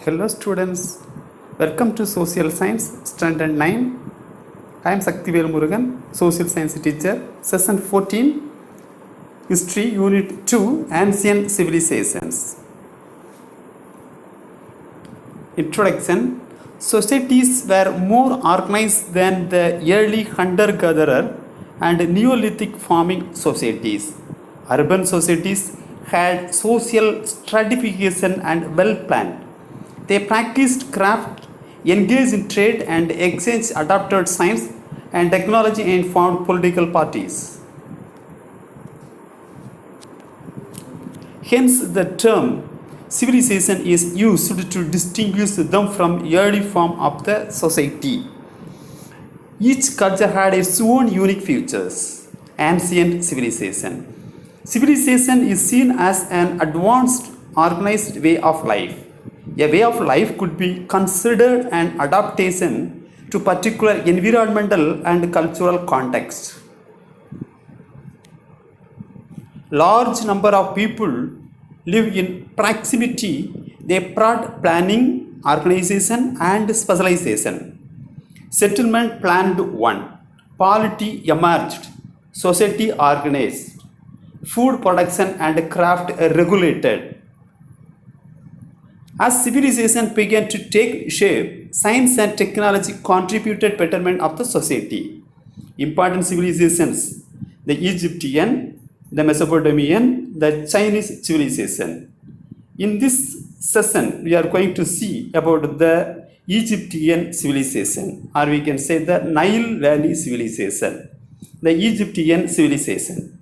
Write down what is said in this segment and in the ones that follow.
Hello students, welcome to Social Science Standard 9. I am Saktivel Murugan, Social Science teacher, Session 14, History Unit 2, Ancient Civilizations. Introduction. Societies were more organized than the early hunter-gatherer and Neolithic farming societies. Urban societies had social stratification and well-planned. They practiced craft, engaged in trade and exchange, adopted science and technology and formed political parties. Hence, the term civilization is used to distinguish them from early form of the society. Each culture had its own unique features. Ancient civilization. Civilization is seen as an advanced, organized way of life. A way of life could be considered an adaptation to particular environmental and cultural context. Large number of people live in proximity. They brought planning, organization and specialization. Settlement planned one. Polity emerged. Society organized. Food production and craft regulated. As civilization began to take shape, science and technology contributed betterment of the society. Important civilizations: the Egyptian, the Mesopotamian, the Chinese civilization. In this session, we are going to see about the Egyptian civilization, or we can say the Nile Valley civilization, the Egyptian civilization.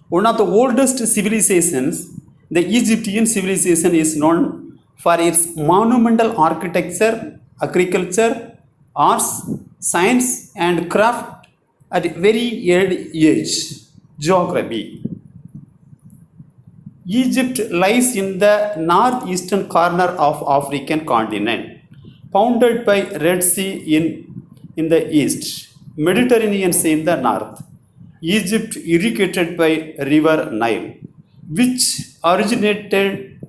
One of the oldest civilizations, the Egyptian civilization, is known for its monumental architecture, agriculture, arts, science and craft at a very early age. Geography. Egypt lies in the northeastern corner of African continent, bounded by Red Sea in the east, Mediterranean Sea in the north. Egypt irrigated by river Nile, which originated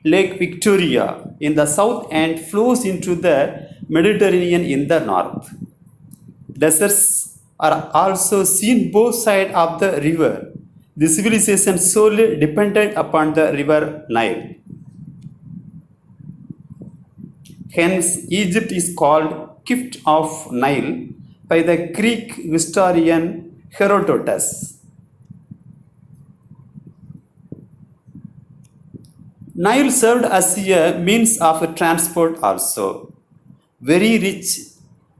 Lake Victoria in the south and flows into the Mediterranean in the north. Deserts are also seen both sides of the river. The civilization solely depended upon the river Nile. Hence, Egypt is called Gift of Nile by the Greek historian Herodotus. Nile served as a means of transport also. Very rich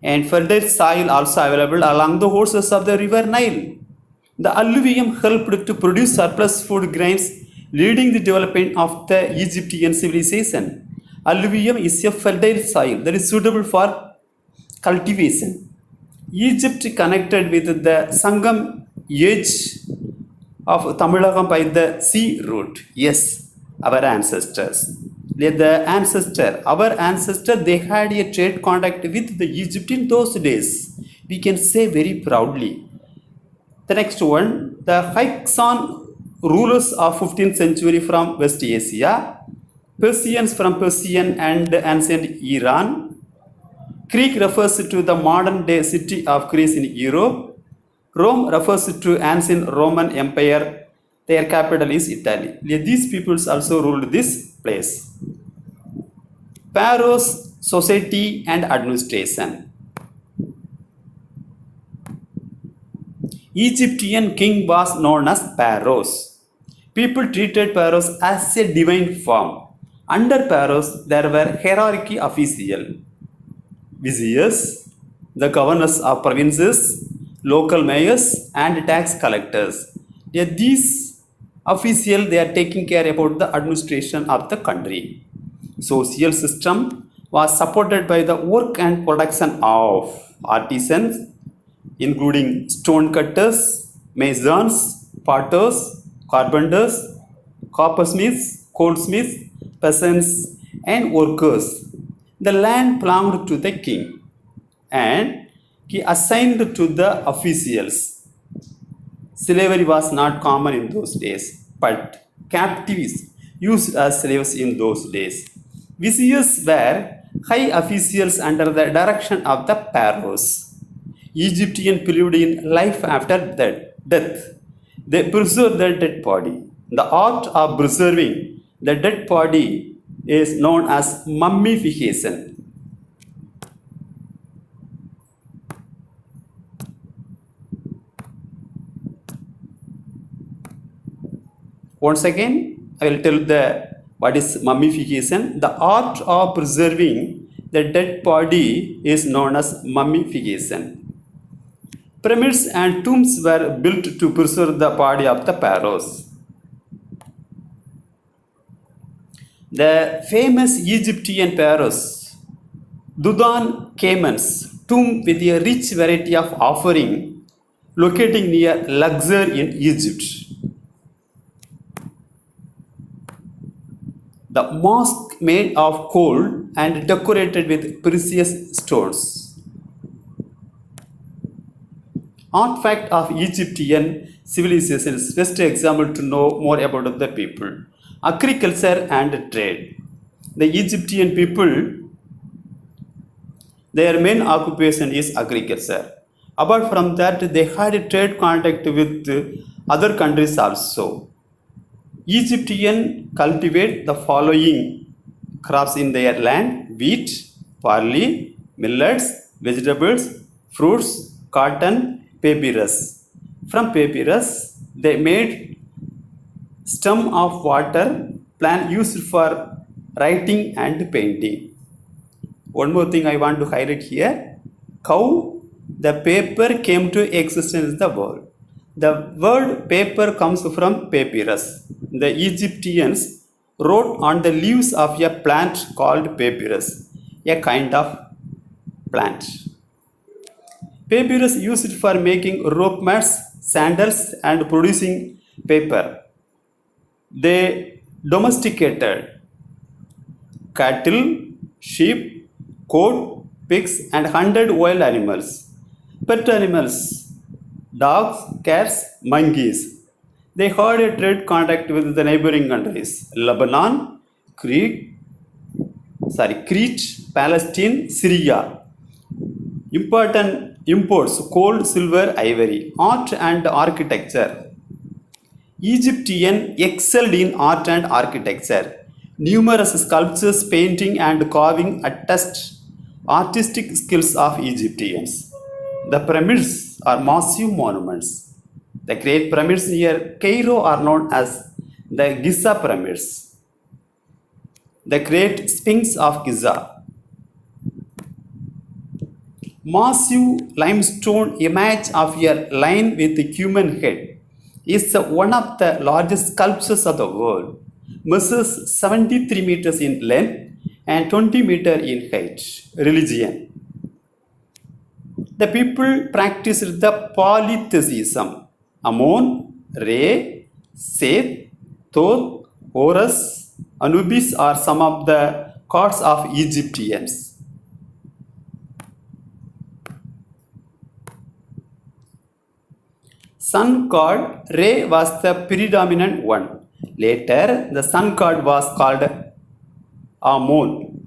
and fertile soil also available along the courses of the river Nile. The alluvium helped to produce surplus food grains, leading the development of the Egyptian civilization. Alluvium is a fertile soil that is suitable for cultivation. Egypt connected with the Sangam age of Tamilagam by the sea route. Yes, our ancestors. Our ancestor, they had a trade contact with the Egypt in those days. We can say very proudly. The next one, the Hykson rulers of 15th century from West Asia, Persians from Persian and ancient Iran. Greek refers to the modern day city of Greece in Europe. Rome refers to ancient Roman Empire. Their capital is Italy. These peoples also ruled this place. Pharaohs society, and administration. Egyptian king was known as Pharaohs. People treated pharaohs as a divine form. Under pharaohs, there were hierarchy official, viziers, the governors of provinces, local mayors, and tax collectors. These officials they are taking care about the administration of the country. Social system was supported by the work and production of artisans, including stone cutters, masons, potters, carpenters, coppersmiths, goldsmiths, peasants, and workers. The land belonged to the king and he assigned to the officials. Slavery was not common in those days, but captives used as slaves in those days. Viziers were high officials under the direction of the pharaohs. Egyptian believed in life after death. They preserved the dead body. The art of preserving the dead body is known as mummification. Once again, I will tell the what is mummification. The art of preserving the dead body is known as mummification. Pyramids and tombs were built to preserve the body of the pharaohs. The famous Egyptian pharaohs, Tutankhamun's tomb with a rich variety of offering locating near Luxor in Egypt. The mosque made of gold and decorated with precious stones. Artifact of Egyptian civilization is best example to know more about the people. Agriculture and trade. The Egyptian people, their main occupation is agriculture. Apart from that, they had a trade contact with other countries also. Egyptian cultivate the following crops in their land: wheat, barley, millets, vegetables, fruits, cotton, papyrus. From papyrus, they made stem of water plant used for writing and painting. One more thing I want to highlight here. How the paper came to existence in the world. The word paper comes from papyrus. The Egyptians wrote on the leaves of a plant called papyrus, a kind of plant. Papyrus used for making rope mats, sandals, and producing paper. They domesticated cattle, sheep, goat, pigs, and hunted wild animals. Pet animals, dogs, cats, monkeys. They had a trade contact with the neighboring countries: Lebanon, Crete, Palestine, Syria. Important imports: gold, silver, ivory. Art and architecture. Egyptian excelled in art and architecture. Numerous sculptures, painting, and carving attest artistic skills of Egyptians. The pyramids are massive monuments. The great pyramids near Cairo are known as the Giza pyramids. The great Sphinx of Giza. Massive limestone image of a lion with a human head is one of the largest sculptures of the world. Measures 73 meters in length and 20 meters in height. Religion. The people practiced the polytheism. Ammon, Re, Seth, Thoth, Horus, Anubis are some of the gods of Egyptians. Sun god Re was the predominant one. Later, the sun god was called Ammon.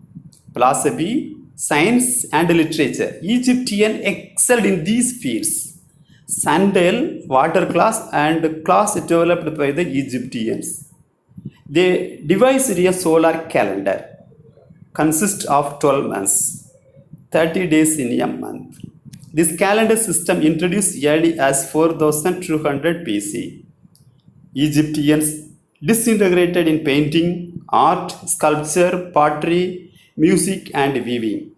Philosophy, science, and literature. Egyptians excelled in these fields. Sundial, water glass, and glass developed by the Egyptians. They devised a solar calendar. consists of 12 months, 30 days in a month. This calendar system introduced early as 4200 BC. Egyptians disintegrated in painting, art, sculpture, pottery, music, and weaving.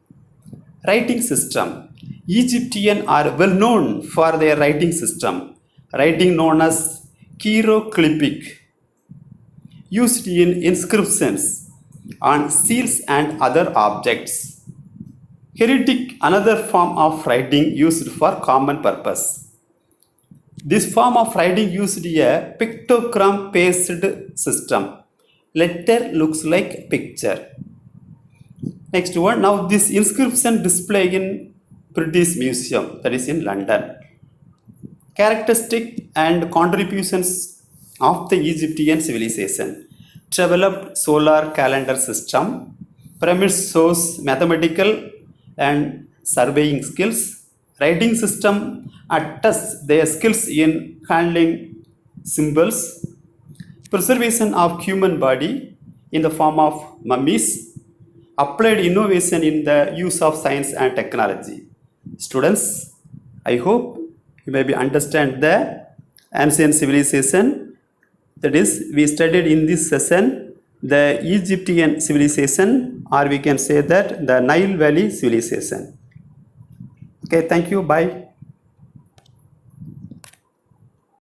Writing system. Egyptians are well known for their writing system, writing known as hieroglyphic, used in inscriptions on seals and other objects. Heretic, another form of writing used for common purpose. This form of writing used a pictogram based system. Letter looks like picture. Next one, now this inscription display in British Museum, that is in London. Characteristic and contributions of the Egyptian civilization. Developed solar calendar system. Pyramids shows mathematical and surveying skills. Writing system attests their skills in handling symbols. Preservation of human body in the form of mummies. Applied innovation in the use of science and technology. Students, I hope you maybe understand the ancient civilization. That is, we studied in this session the Egyptian civilization, or we can say that the Nile Valley civilization. Okay, thank you. Bye.